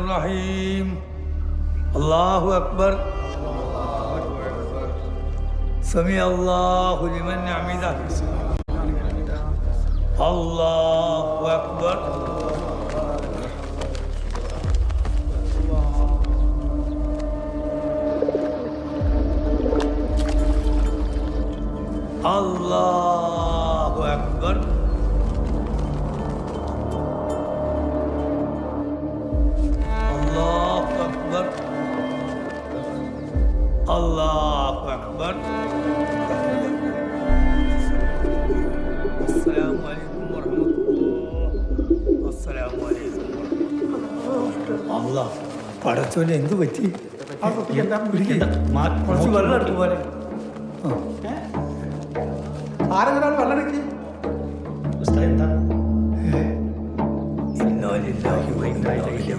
റഹീം. അല്ലാഹു അക്ബർ. സമി അല്ലാഹു ലിമൻ ഹമിദ. അല്ലാഹു അക്ബർ. അല്ലാഹു അക്ബർ. അല്ലാഹു അക്ബർ. അല്ലാഹു അക്ബർ. അസ്സലാമു അലൈക്കും വറഹ്മത്തുള്ളാഹി. അസ്സലാമു അലൈക്കും. അല്ലാഹ്, പടച്ചോനെ എന്ത് പറ്റി? കുറച്ച് വെള്ളം എടുത്തു പോലെ. ആരെങ്കിലും വെള്ളം എടുക്കി. ഇന്നാ ലില്ലാഹി വ ഇന്നാ ഇലൈഹി